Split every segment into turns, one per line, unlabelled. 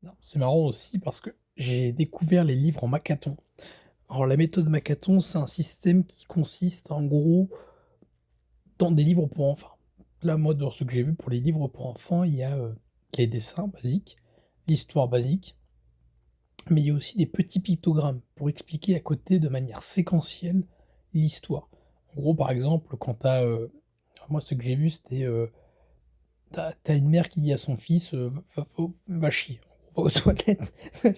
Non, c'est marrant aussi parce que j'ai découvert les livres en Makaton. Alors la méthode Makaton, c'est un système qui consiste en gros dans des livres pour enfants. Là, moi, dans ce que j'ai vu pour les livres pour enfants, il y a, les dessins basiques, l'histoire basique, mais il y a aussi des petits pictogrammes pour expliquer à côté de manière séquentielle l'histoire. En gros, par exemple, quand tu as, moi ce que j'ai vu c'était, tu as une mère qui dit à son fils, va chier, va aux toilettes. Ça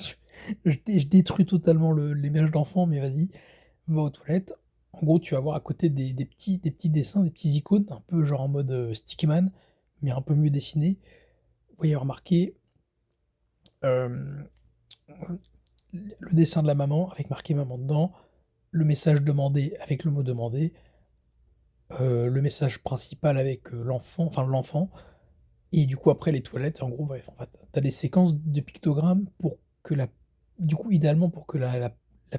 je détruis totalement l'image d'enfant, mais vas-y, va aux toilettes. En gros, tu vas voir à côté des petits dessins, des petits icônes, un peu genre en mode, Stickman, mais un peu mieux dessiné. Vous voyez remarquer, hem, le dessin de la maman avec marqué maman dedans, le message demandé avec le mot demandé, le message principal avec, l'enfant et du coup après les toilettes, en gros, bref, en fait, tu as des séquences de pictogrammes pour que la du coup, idéalement pour que la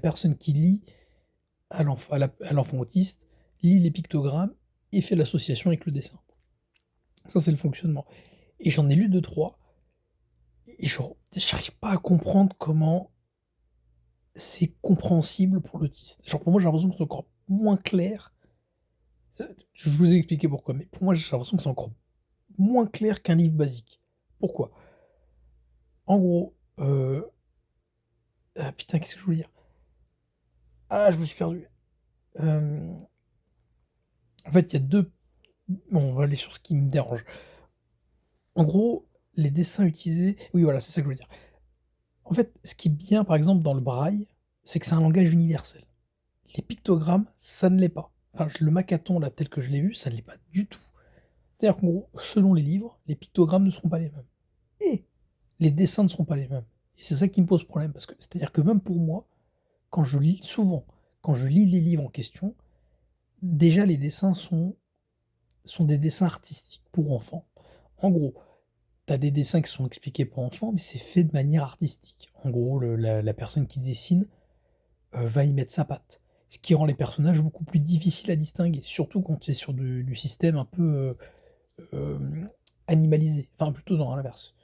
personne qui lit à l'enfant autiste, lit les pictogrammes et fait l'association avec le dessin. Ça, c'est le fonctionnement et j'en ai lu deux trois et genre, j'arrive pas à comprendre comment c'est compréhensible pour l'autiste. Genre, pour moi, j'ai l'impression que c'est encore moins clair. Je vous ai expliqué pourquoi, mais pour moi, j'ai l'impression que c'est encore moins clair qu'un livre basique. Pourquoi? En gros, ah putain, qu'est-ce que je voulais dire? Ah, je me suis perdu. Hem, En fait, il y a 2. Bon, on va aller sur ce qui me dérange. En gros, les dessins utilisés oui, voilà, c'est ça que je voulais dire. En fait, ce qui est bien, par exemple, dans le braille, c'est que c'est un langage universel. Les pictogrammes, ça ne l'est pas. Enfin, le Makaton, là, tel que je l'ai vu, ça ne l'est pas du tout. C'est-à-dire qu'en gros, selon les livres, les pictogrammes ne seront pas les mêmes et les dessins ne seront pas les mêmes et c'est ça qui me pose problème parce que c'est-à-dire que même pour moi, quand je lis souvent, quand je lis les livres en question, déjà les dessins sont des dessins artistiques pour enfants. En gros, tu as des dessins qui sont expliqués pour enfants, mais c'est fait de manière artistique. En gros, la personne qui dessine, va y mettre sa patte. Ce qui rend les personnages beaucoup plus difficiles à distinguer, surtout quand tu es sur du système un peu, hem, animalisé, enfin plutôt non, à l'inverse,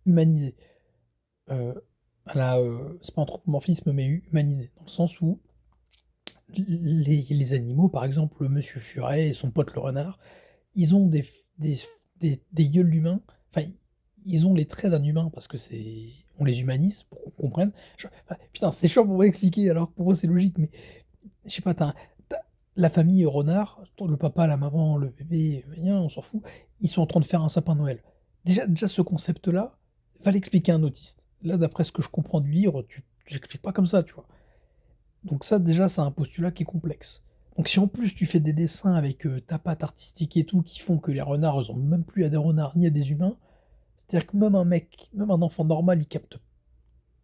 humanisé. Heu, c'est pas anthropomorphisme, mais humanisé, dans le sens où les animaux, par exemple, Monsieur Furet et son pote le renard, ils ont des des gueules d'humains, enfin, ils ont les traits d'un humain parce que c'est on les humanise pour qu'on comprenne. Putain, c'est chiant pour moi expliquer alors que pour moi c'est logique, mais je sais pas, tu la famille renard, le papa, la maman, le bébé, rien, on s'en fout, ils sont en train de faire un sapin de Noël. Déjà ce concept-là, va l'expliquer à un autiste. Là, d'après ce que je comprends du livre, tu l'expliques pas comme ça, tu vois? Donc ça, déjà, c'est un postulat qui est complexe. Donc si en plus tu fais des dessins avec, ta patte artistique et tout, qui font que les renards ressemblent même plus à des renards ni à des humains, c'est-à-dire que même un mec, même un enfant normal, il capte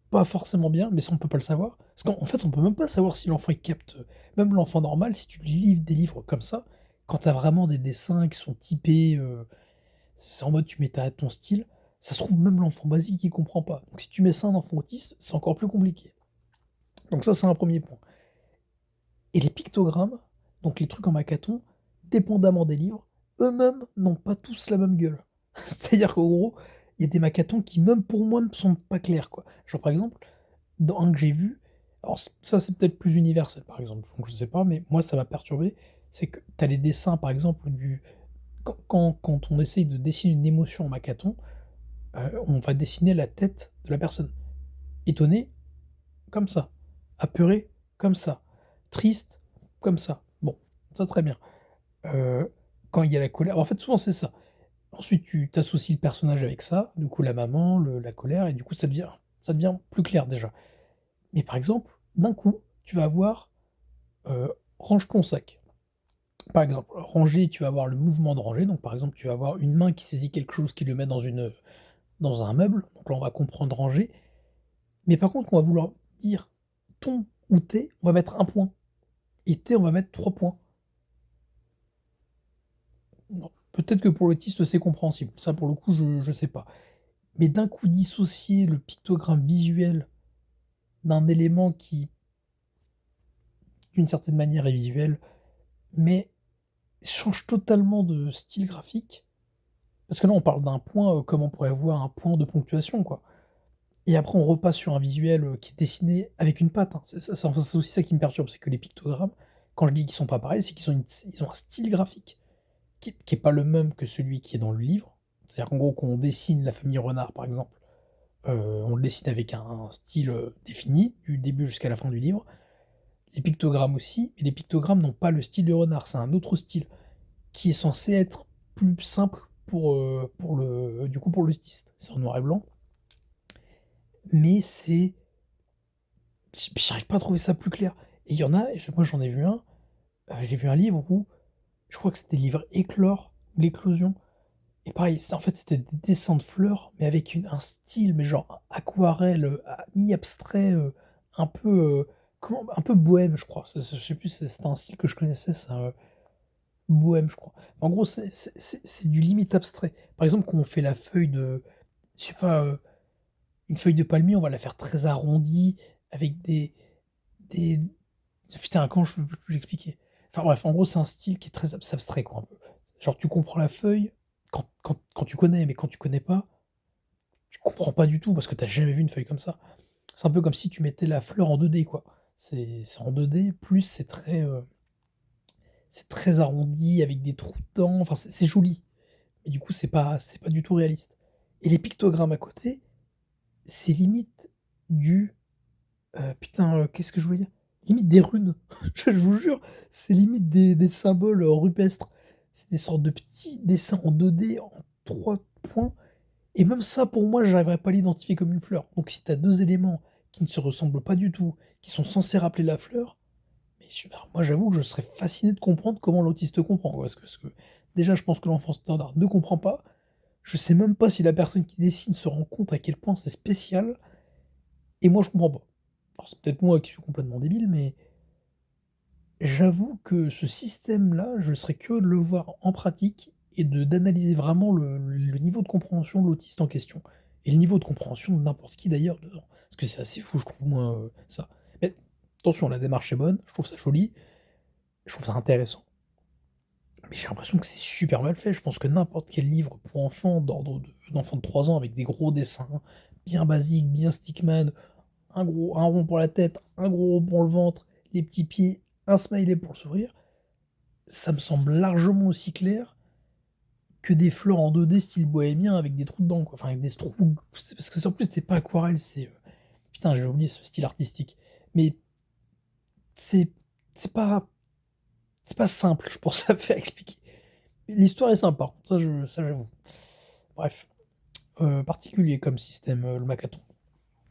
pas forcément bien, mais ça on peut pas le savoir. Parce qu'en fait, on peut même pas savoir si l'enfant il capte, même l'enfant normal, si tu lui livres des livres comme ça, quand tu as vraiment des dessins qui sont typés, c'est en mode tu mets ta ton style, ça se trouve même l'enfant basique il comprend pas. Donc si tu mets ça à un enfant autiste, c'est encore plus compliqué. Donc ça, c'est un premier point. Et les pictogrammes, donc les trucs en Makaton, dépendamment des livres, eux-mêmes n'ont pas tous la même gueule. C'est-à-dire qu'en gros, il y a des Makatons qui, même pour moi, ne sont pas clairs, quoi. Genre, par exemple, dans un que j'ai vu, alors ça, c'est peut-être plus universel, par exemple, donc je sais pas, mais moi, ça m'a perturbé, c'est que tu as les dessins, par exemple, du quand on essaye de dessiner une émotion en Makaton, on va dessiner la tête de la personne. Étonné, comme ça. Apeuré, comme ça. Triste, comme ça. Bon, ça très bien. Heu, Quand il y a la colère en fait, souvent c'est ça. Ensuite, tu t'associes le personnage avec ça, du coup la maman, la colère et du coup ça devient plus clair déjà. Mais par exemple, d'un coup, tu vas avoir, range ton sac. Par exemple, ranger, tu vas avoir le mouvement de ranger, donc par exemple, tu vas avoir une main qui saisit quelque chose qui le met dans un meuble, donc là on va comprendre ranger. Mais par contre, on va vouloir dire ton ou tes, on va mettre un point et tes, on va mettre 3 points. Non, peut-être que pour l'autiste, c'est compréhensible. Ça, pour le coup, je sais pas. Mais d'un coup, dissocier le pictogramme visuel d'un élément qui, d'une certaine manière, est visuel, mais change totalement de style graphique. Parce que là, on parle d'un point, comme on pourrait voir un point de ponctuation, quoi. et après on repasse sur un visuel, qui est dessiné avec une patte, hein. C'est aussi ça qui me perturbe, c'est que les pictogrammes, quand je dis qu'ils sont pas pareils, c'est qu'ils ont un style graphique qui est pas le même que celui qui est dans le livre. C'est-à-dire qu'en gros, quand on dessine la famille Renard, par exemple, on le dessine avec un style, défini, du début jusqu'à la fin du livre. Les pictogrammes aussi, mais les pictogrammes n'ont pas le style de Renard, c'est un autre style, qui est censé être plus simple pour le du coup, pour l'autiste. C'est en noir et blanc, mais j'arrive pas à trouver ça plus clair et il y en a et moi j'en ai vu un, j'ai vu un livre où je crois que c'était le livre Éclore ou L'éclosion et pareil, c'était des dessins de fleurs, mais avec un style, mais genre aquarelle, mi-abstrait, un peu, un peu bohème, je crois. Je sais plus, c'était un style que je connaissais, ça, bohème, je crois. En gros, c'est du limite abstrait. Par exemple, quand on fait la feuille de je sais pas, une feuille de palmier, on va la faire très arrondie avec des putain, comment je peux plus l'expliquer? Enfin bref, en gros, c'est un style qui est très abstrait, quoi, un peu. Genre, tu comprends la feuille quand tu connais, mais quand tu connais pas, tu comprends pas du tout parce que tu as jamais vu une feuille comme ça. C'est un peu comme si tu mettais la fleur en 2D, quoi. C'est en 2D, plus c'est très arrondi avec des trous dedans, enfin, c'est joli, mais du coup, c'est pas du tout réaliste et les pictogrammes à côté, c'est limite du, putain, qu'est-ce que je voulais dire? Limite des runes. Je vous jure, c'est limite des symboles, rupestres. C'est des sortes de petits dessins en 2D, en 3 points et même ça, pour moi, j'arriverais pas à l'identifier comme une fleur. Donc si tu as 2 éléments qui ne se ressemblent pas du tout, qui sont censés rappeler la fleur, mais moi, j'avoue que je serais fasciné de comprendre comment l'autiste comprend, quoi. Parce que déjà, je pense que l'enfant standard ne comprend pas. Je sais même pas si la personne qui dessine se rend compte à quel point c'est spécial et moi, je comprends pas. Alors c'est peut-être moi qui suis complètement débile, mais j'avoue que ce système-là, je serais curieux de le voir en pratique et d'analyser vraiment le niveau de compréhension de l'autiste en question et le niveau de compréhension de n'importe qui d'ailleurs dedans. Parce que c'est assez fou, je trouve moi, ça. Mais attention, la démarche est bonne, je trouve ça joli, je trouve ça intéressant, mais j'ai l'impression que c'est super mal fait. Je pense que n'importe quel livre pour enfants d'enfants de 3 ans avec des gros dessins bien basiques, bien stickman, un rond pour la tête, un gros rond pour le ventre, les petits pieds, un smiley pour le sourire, ça me semble largement aussi clair que des fleurs en 2D style bohémien avec des trous dedans, quoi. Enfin, avec des trous. Parce que en plus, c'est pas aquarelle, putain, j'ai oublié ce style artistique. Mais c'est c'est pas c'est pas simple, je pense, à faire expliquer. L'histoire est sympa, ça j'avoue. Bref, particulier comme système, le Makaton.